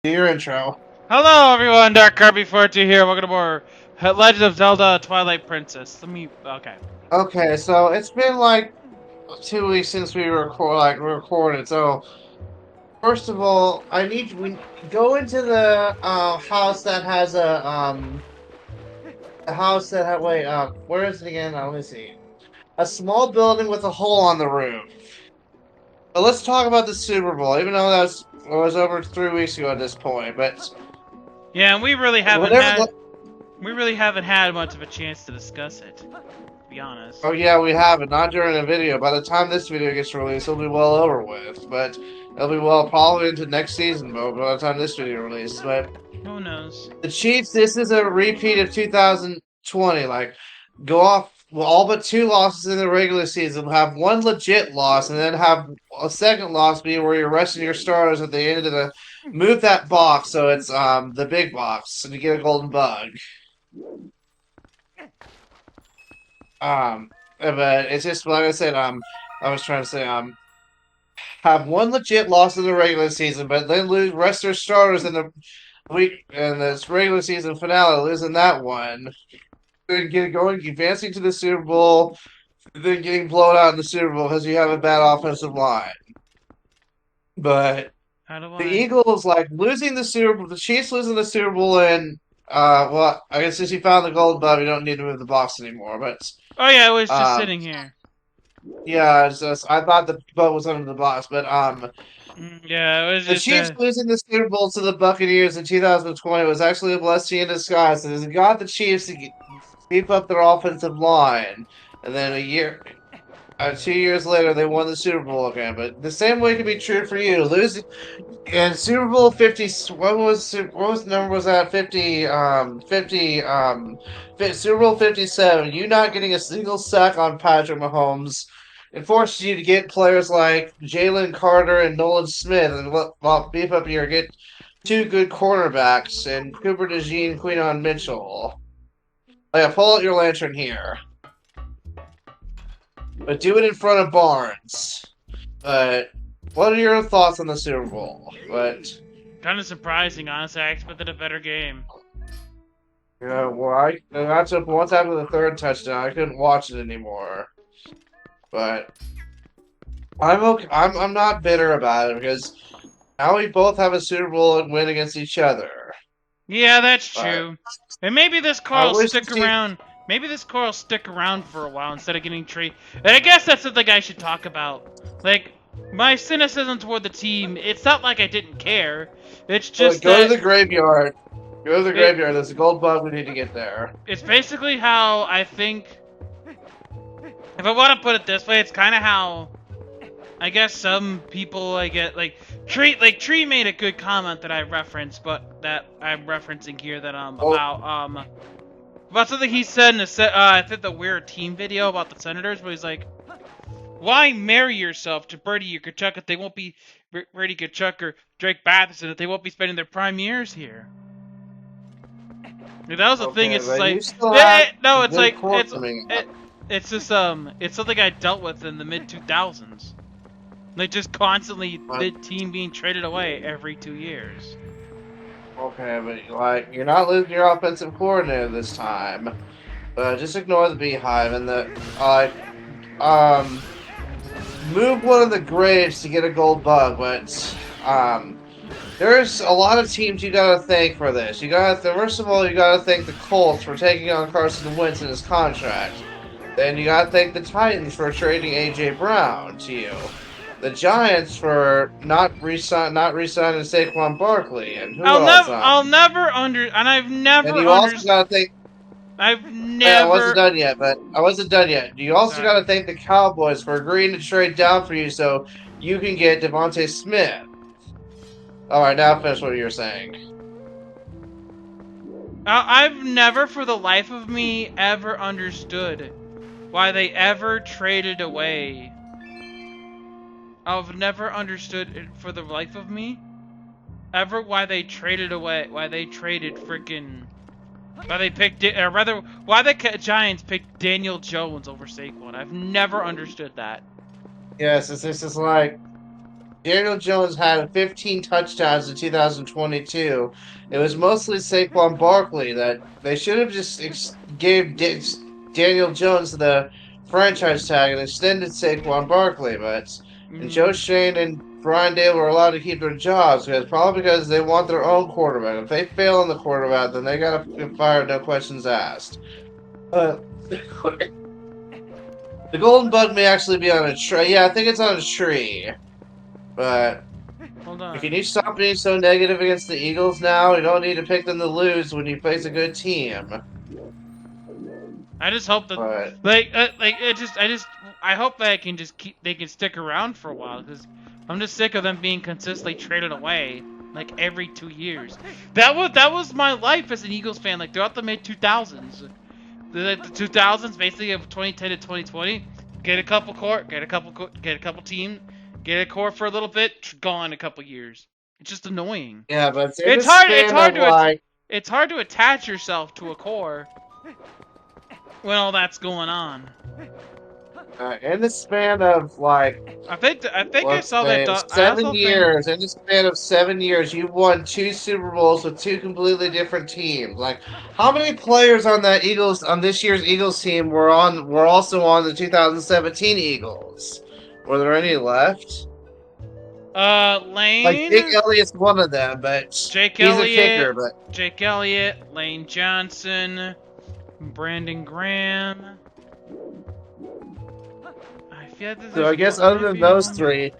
Do your intro. Hello everyone, Dark Kirby 42 here. Welcome to more Legend of Zelda Twilight Princess. Okay. Okay, so it's been like 2 weeks since we recorded. So first of all, we go into the house that has a house that had wait where is it again? Let me see. A small building with a hole on the roof. But let's talk about the Super Bowl, even though was over 3 weeks ago at this point. But Yeah, and whatever. we really haven't had much of a chance to discuss it, to be honest. Oh yeah, we have it. Not during a video. By the time this video gets released, it'll be well over with. But it'll be well probably into next season, but by the time this video releases. But Who knows? the Chiefs, this is a repeat of 2020. Like, go off well, all but two losses in the regular season. Have one legit loss, and then have a second loss be where you're resting your starters at the end of the. Move that box so it's the big box, and you get a golden bug. But it's just like I said. I was trying to say have one legit loss in the regular season, but then lose rest their starters in the week in this regular season finale, losing that one. Then get going, advancing to the Super Bowl, then getting blown out in the Super Bowl because you have a bad offensive line. But How do the I? Eagles like losing the Super Bowl, the Chiefs losing the Super Bowl, and well, I guess since you found the gold bug, you don't need to move the box anymore. But Oh yeah, it was just um, sitting here. yeah, it's just I thought the bug was under the box, but Yeah, it was the just Chiefs losing the Super Bowl to the Buccaneers in 2020 was actually a blessing in disguise. It got the Chiefs to beef up their offensive line, and then 2 years later, they won the Super Bowl again. But the same way can be true for you. Losing in Super Bowl 50, what was the number? Was that 50? 50. Super Bowl 57. You not getting a single sack on Patrick Mahomes. It forces you to get players like Jalen Carter and Nolan Smith and beef up your get two good cornerbacks and Cooper DeJean, Queenon Mitchell. Like, pull out your lantern here, but do it in front of Barnes. But what are your thoughts on the Super Bowl? But kind of surprising, honestly. I expected a better game. well, that's up once after the third touchdown. I couldn't watch it anymore. But I'm okay. I'm not bitter about it because now we both have a Super Bowl and win against each other. Yeah, that's But true. And maybe this car I will wish stick around. Maybe this car will stick around for a while instead of getting traded. And I guess that's something I should talk about. Like, my cynicism toward the team, it's not like I didn't care. It's just go that to the graveyard. Go to the graveyard. There's a gold bug. We need to get there. it's basically how I think. If I want to put it this way, it's kind of how I guess some people I get Tree made a good comment that I referenced, but that I'm referencing here that about something he said in I think the weird team video about the Senators, where he's like, "Why marry yourself to Brady or Kachuk if they won't be Brady Kachuk or Drake Batherson if they won't be spending their prime years here?" Like, that was the thing. It's but like, you still have no, it's good like quarterback. it's just it's something I dealt with in the mid 2000s. Like, just constantly the team being traded away every 2 years. Okay, but like you're not losing your offensive coordinator this time. But just ignore the beehive and the move one of the graves to get a gold bug. But there's a lot of teams you gotta thank for this. First of all, you gotta thank the Colts for taking on Carson Wentz in his contract. Then you gotta thank the Titans for trading AJ Brown to you. The Giants for not re-signing Saquon Barkley, and who else? I'll never under, and I've never And you also gotta thank. I've I wasn't never. done yet, but I wasn't done yet. You also gotta thank the Cowboys for agreeing to trade down for you so you can get Devontae Smith. All right, now finish what you were saying. I've never, for the life of me, ever understood why they ever traded away. I've never understood it for the life of me ever why they traded away, why they traded freaking, why they picked it, or rather, why the Giants picked Daniel Jones over Saquon. I've never understood that. Yes, it's just like Daniel Jones had 15 touchdowns in 2022. It was mostly Saquon Barkley that they should have just gave Daniel Jones the franchise tag and extended Saquon Barkley, but and Joe Shane and Brian Dale were allowed to keep their jobs probably because they want their own quarterback. If they fail on the quarterback, then they gotta get fired, no questions asked. The golden bug may actually be on a tree. Yeah, I think it's on a tree. But Hold on. can you stop being so negative against the Eagles now? You don't need to pick them to lose when you face a good team. I just hope that, I hope that they can stick around for a while, because I'm just sick of them being consistently traded away, like every 2 years. That was my life as an Eagles fan, like throughout the mid 2000s. The 2000s, basically of 2010 to 2020, get a couple team, get a core for a little bit, gone a couple years. It's just annoying. Yeah, but It's hard to attach yourself to a core when all that's going on. In the span of like, I think I saw that. 7 years. In the span of 7 years, you've won 2 Super Bowls with 2 completely different teams. Like, how many players on this year's Eagles team were also on the 2017 Eagles? Were there any left? Lane. Like Jake Elliott's one of them, but Jake he's Elliott, a kicker. But Jake Elliott, Lane Johnson, Brandon Graham. So I guess other than those 3,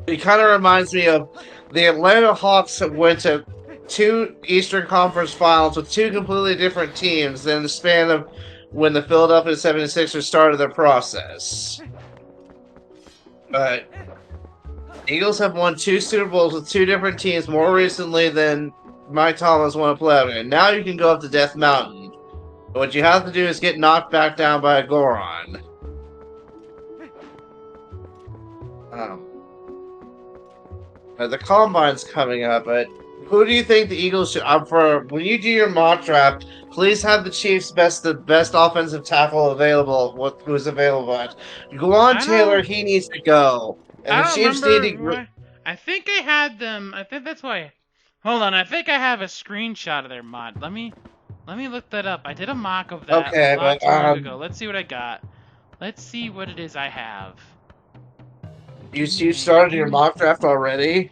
it kind of reminds me of the Atlanta Hawks that went to 2 Eastern Conference Finals with 2 completely different teams in the span of when the Philadelphia 76ers started their process. But Eagles have won 2 Super Bowls with 2 different teams more recently than Mike Thomas won a playoff game. Now you can go up to Death Mountain. What you have to do is get knocked back down by a Goron. The Combine's coming up, but who do you think the Eagles should when you do your mock draft? Please have the Chiefs the best offensive tackle available. Who's available? Guan Taylor, he needs to go, and the Chiefs need to. I think I had them. I think that's why. Hold on, I think I have a screenshot of their mod. Let me look that up. I did a mock of that a long time ago. Let's see what I got. Let's see what it is I have. You started your mock draft already?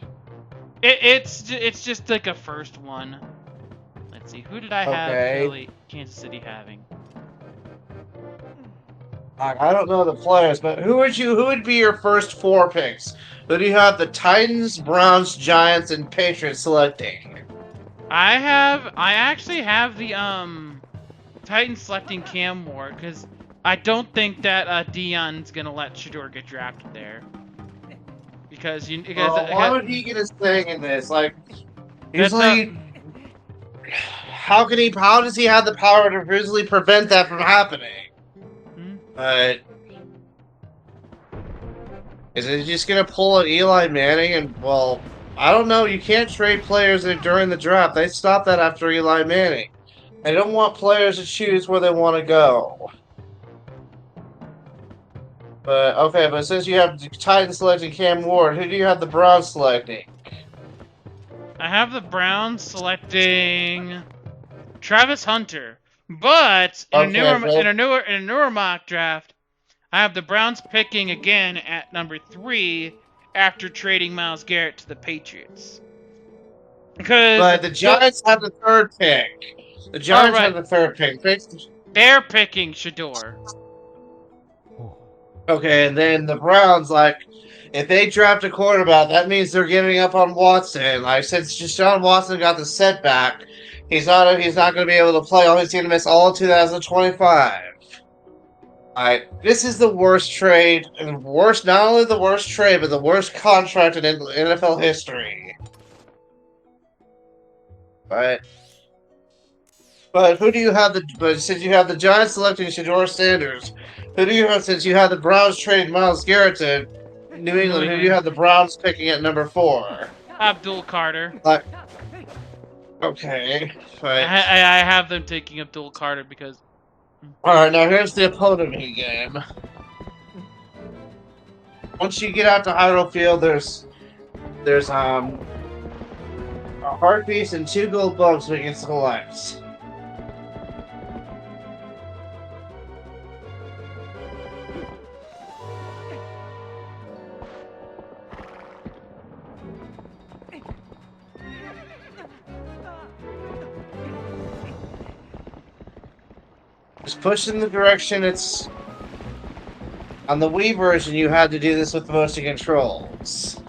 It's just like a first one. Let's see, who did I have Kansas City having? I don't know the players, but who would be your first 4 picks? Who do you have? The Titans, Browns, Giants, and Patriots selecting? I actually have the Titans selecting Cam Ward, because I don't think that Dion's gonna let Shador get drafted there. Why would he get a thing in this? Like, usually, how does he have the power to visually prevent that from happening? But is it just gonna pull an Eli Manning? And well, I don't know. You can't trade players during the draft. They stopped that after Eli Manning. They don't want players to choose where they want to go. But since you have the Titans selecting Cam Ward, who do you have the Browns selecting? I have the Browns selecting Travis Hunter, but in a newer mock draft, I have the Browns picking again at number 3 after trading Myles Garrett to the Patriots. But the Giants have the 3rd pick. The Giants have the 3rd pick. They're picking Shador. Okay, and then the Browns, if they draft a quarterback, that means they're giving up on Watson. Since Deshaun Watson got the setback, he's not going to be able to play. He's going to miss all of 2025. This is the worst trade, and not only the worst trade, but the worst contract in NFL history. But who do you have since you have the Giants selecting Shador Sanders, who do you have since you have the Browns trading Myles Garrett to New England? Who do you have the Browns picking at number 4? Abdul Carter. Okay, but I have them taking Abdul Carter because. All right, now here's the opponent game. once you get out to Hyrule Field, there's a heart piece and 2 gold bugs we can collect. Just push in the direction it's... On the Wii version, you had to do this with the motion controls.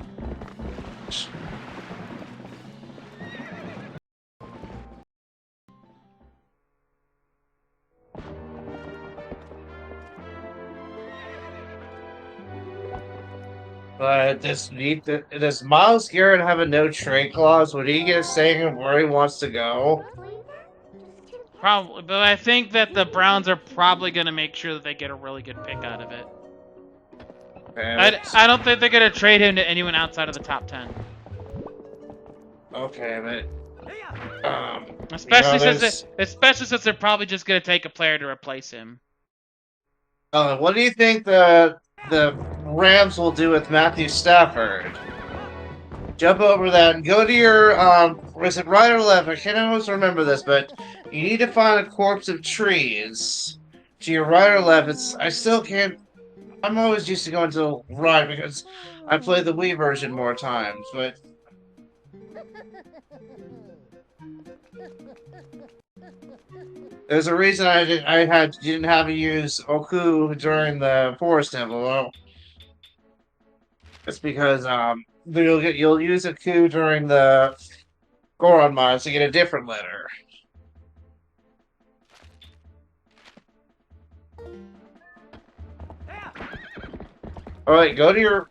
But does Miles Garrett have a no trade clause? Would he get a say in where he wants to go? Probably, but I think that the Browns are probably going to make sure that they get a really good pick out of it. I don't think they're going to trade him to anyone outside of the top 10. Okay, but especially since they're probably just going to take a player to replace him. What do you think the Rams will do with Matthew Stafford? Jump over that and go to your is it right or left? I can't always remember this, but you need to find a corpse of trees. To your right or left? I still can't. I'm always used to going to the right because I play the Wii version more times, but. There's a reason I didn't have to use Oku during the Forest Temple. Well, it's because you'll use Oku during the Goron mines to get a different letter. All right, go to your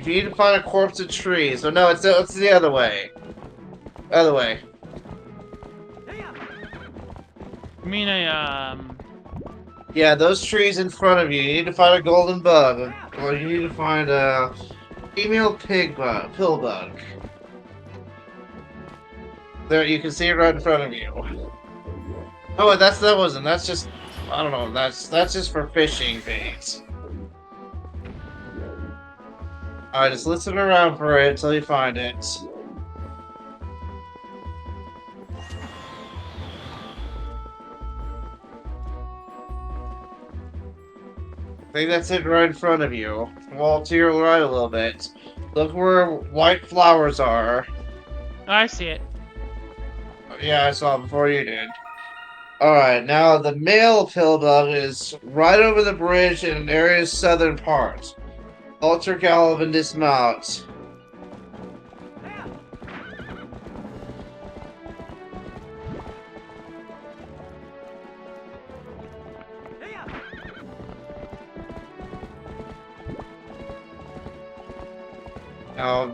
you need to find a corpse of trees. So no, it's the other way. Other way. You mean Yeah, those trees in front of you. You need to find a golden bug. Or you need to find a female pill bug. There, you can see it right in front of you. Oh, that wasn't. That's just, I don't know. That's just for fishing baits. Alright, just listen around for it until you find it. I think that's it right in front of you. Well, to your right a little bit. Look where white flowers are. Oh, I see it. Yeah, I saw it before you did. Alright, now the male pillbug is right over the bridge in an area's southern part. Ultra gallop and dismount. Now,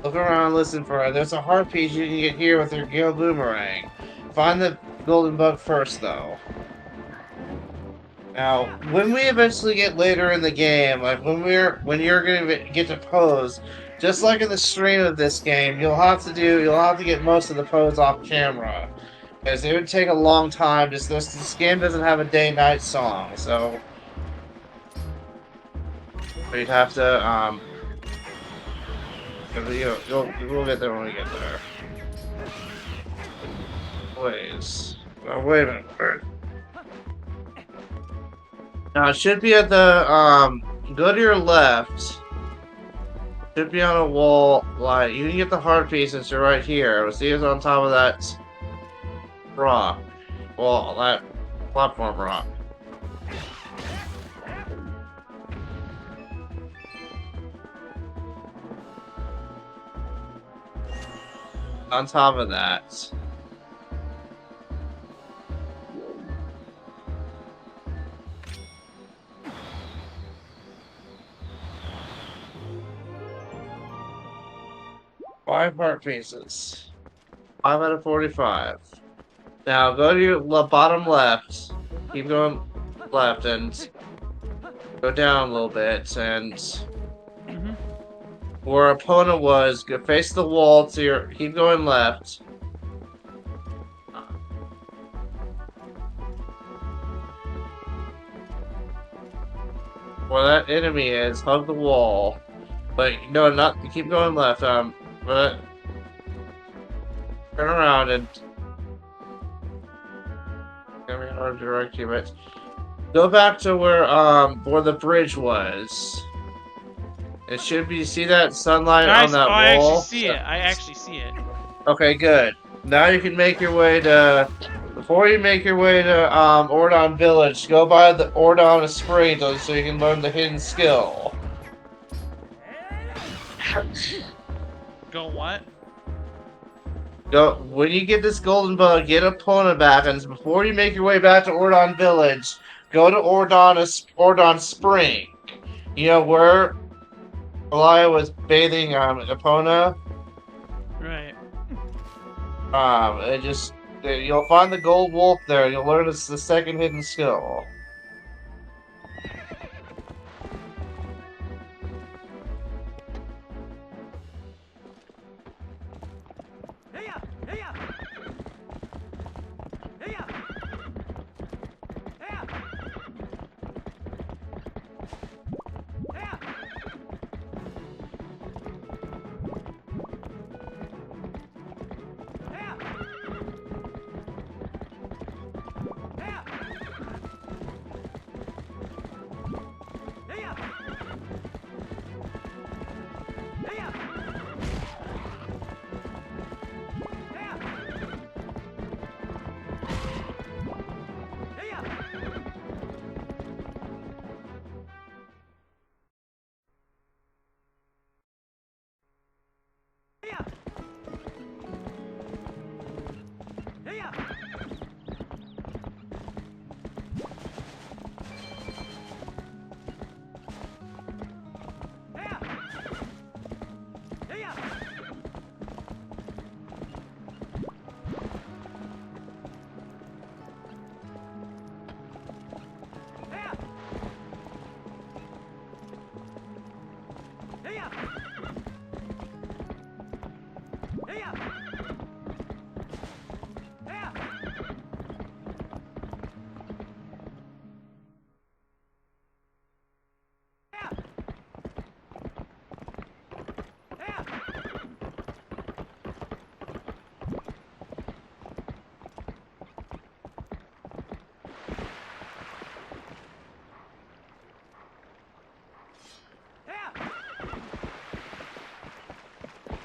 look around, listen for it. There's a heart piece you can get here with your Gale Boomerang. Find the golden bug first, though. Now, when we eventually get later in the game, like when you're gonna get to pose, just like in the stream of this game, you'll have to get most of the pose off camera. Because it would take a long time. This game doesn't have a day-night song, so we'd have to we'll get there when we get there. Please. Oh, wait a minute. Now it should be at the go to your left. Should be on a wall. Like you can get the heart piece since you're right here. We'll see it's on top of that rock. Well, that platform rock. On top of that. Five heart pieces. 5 out of 45. Now go to your bottom left. Keep going left and go down a little bit and where Epona was, go face the wall to your keep going left. where that enemy is, hug the wall. But no, not keep going left. But turn around and gonna be hard to direct you, but go back to where the bridge was. It should be, see that sunlight on Guys, that I actually wall? see it. I actually see it. Okay, good. Now you can make your way to. Before you make your way to Ordon Village, go by the Ordon Spring so you can learn the hidden skill. Go what? Go when you get this golden bug, get Epona back, and before you make your way back to Ordon Village, go to Ordon Spring. You know where Elia was bathing Epona? Right. It just you'll find the gold wolf there. You'll learn it's the second hidden skill.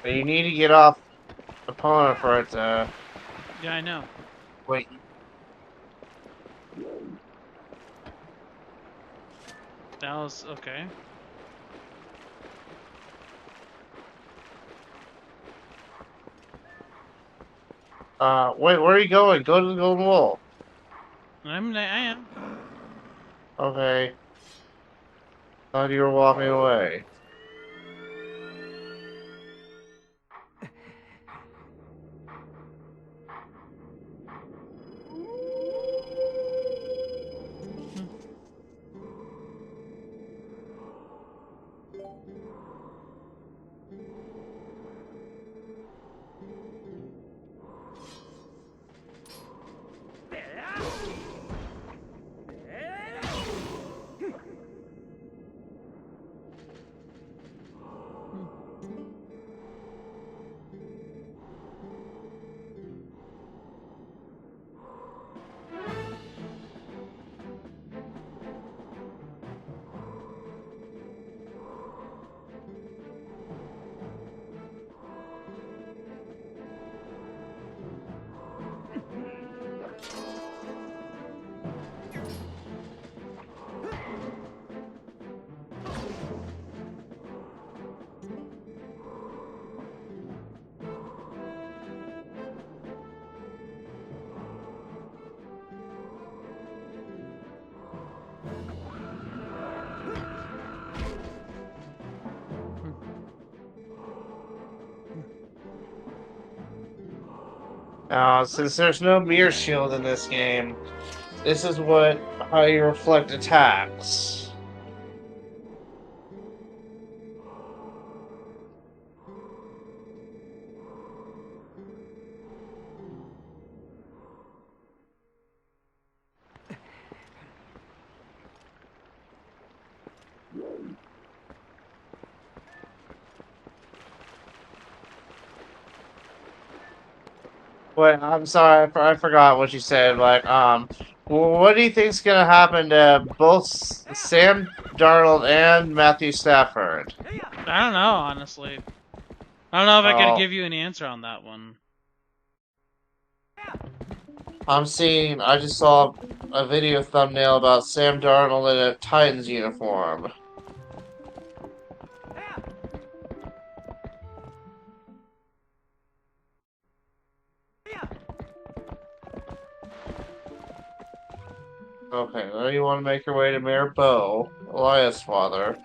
But you need to get off Epona for it to Yeah, I know. wait. That was okay. Wait, where are you going? Go to the golden wolf. I am. Okay. Thought you were walking away. Now, since there's no mirror shield in this game, this is how you reflect attacks. Wait, I'm sorry, I forgot what you said. Like, what do you think's gonna happen to both Sam Darnold and Matthew Stafford? I don't know, honestly. I don't know if I could Oh, give you an answer on that one. I just saw a video thumbnail about Sam Darnold in a Titans uniform. Okay, now you want to make your way to Mayor Bo, Elias' father.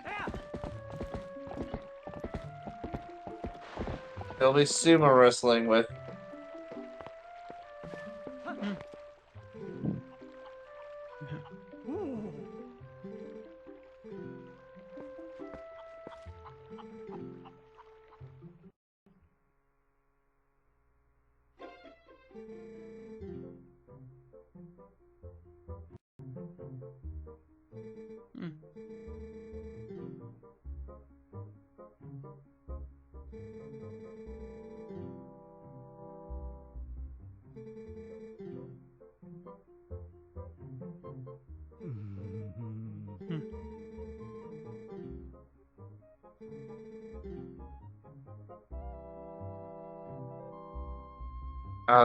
He'll be sumo wrestling with.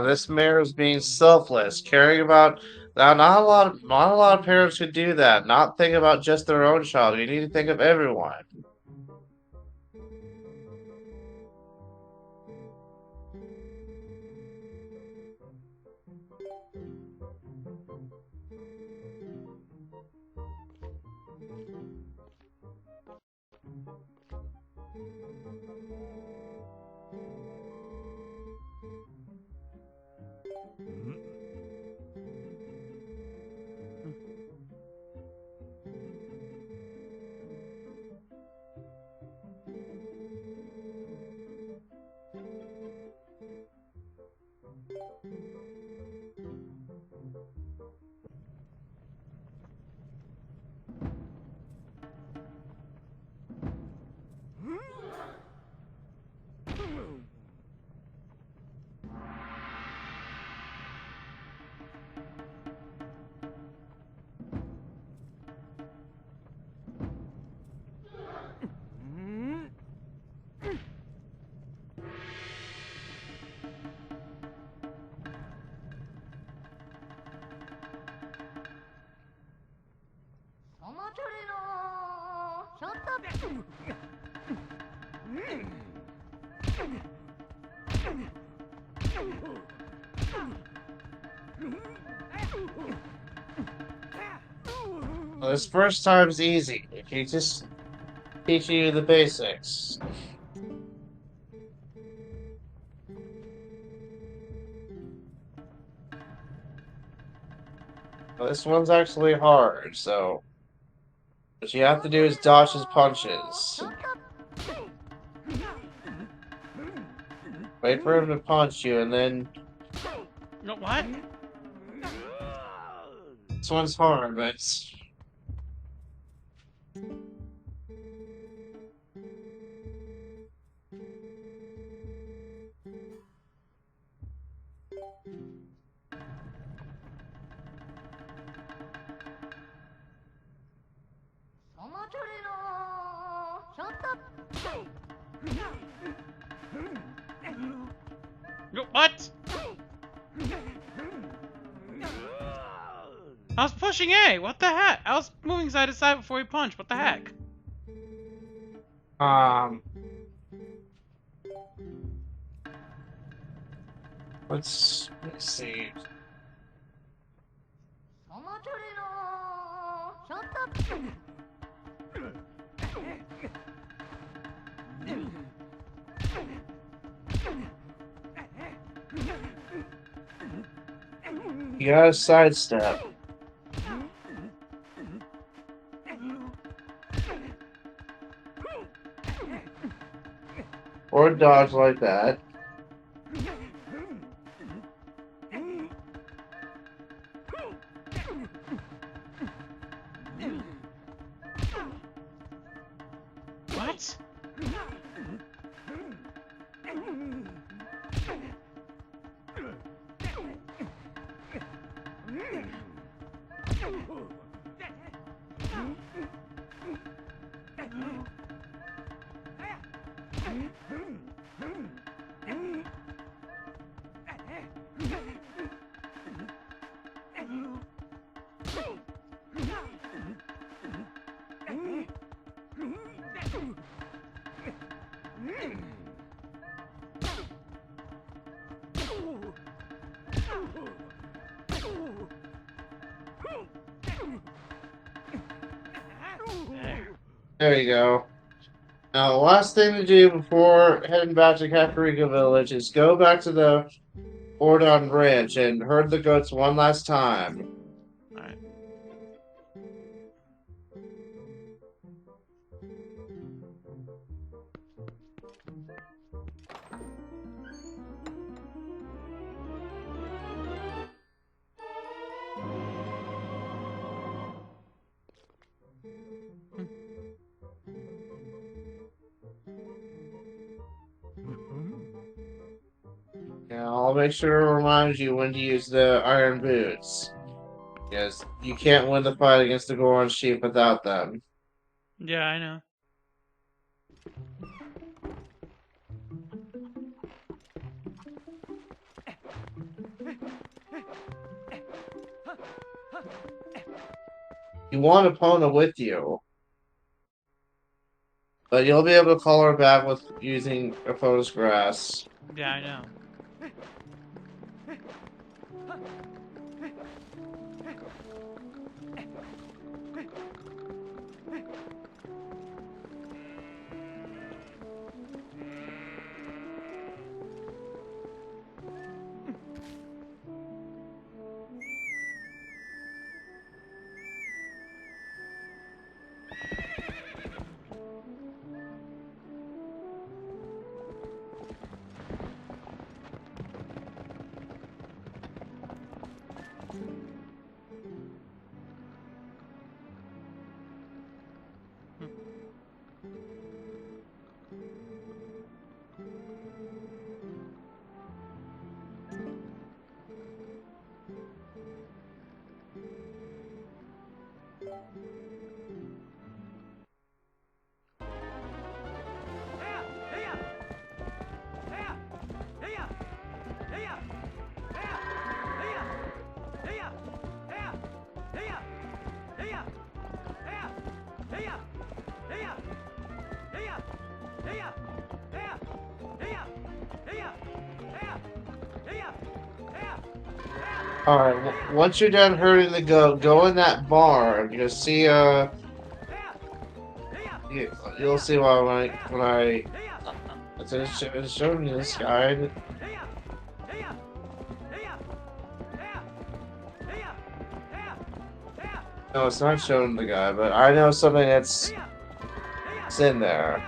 This mayor is being selfless, caring about. Now, not a lot of parents could do that. Not think about just their own child. You need to think of everyone. Well, this first time's easy. He just teach you the basics. Well, this one's actually hard, so what you have to do is dodge his punches. Wait for him to punch you, and then No, what? this one's hard, but it's... No, what? I was pushing A. What the heck? I was moving side to side before he punched. What the heck? Let's see. You gotta sidestep. Or dodge like that. What? There you go. Now, the last thing to do before heading back to Kakariko Village is go back to the Ordon Ranch and herd the goats one last time. Alright. Now, I'll make sure to remind you when to use the iron boots. Because you can't win the fight against the Goron sheep without them. Yeah, I know. You want Epona with you. But you'll be able to call her back with using Epona's grass. Yeah, I know. Alright, once you're done herding the goat, go in that barn. You'll see, you'll see when I it's showing you this guide. No, it's not showing the guy, but I know something that's it's in there.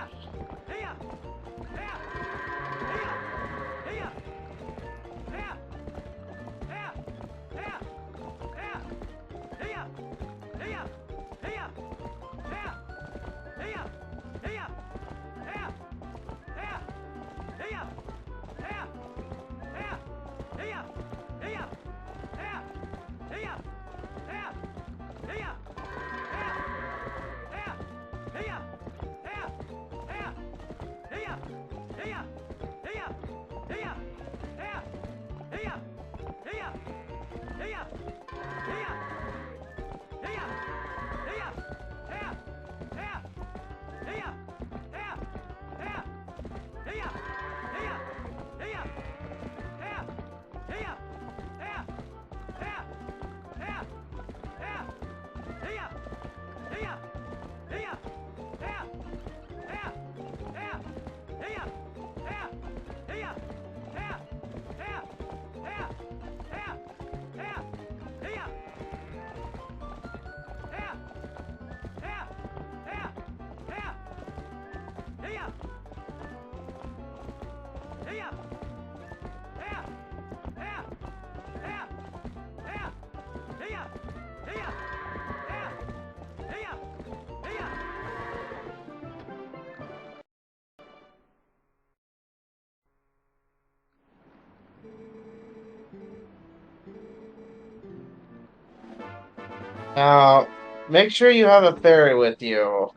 Now, make sure you have a fairy with you.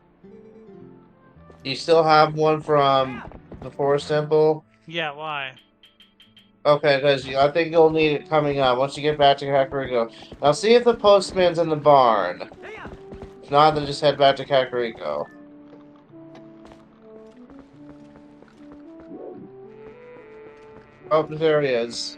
You still have one from the Forest Temple? Yeah, why? Okay, because I think you'll need it coming up once you get back to Kakariko. Now, see if the postman's in the barn. If not, then just head back to Kakariko. Oh, there he is.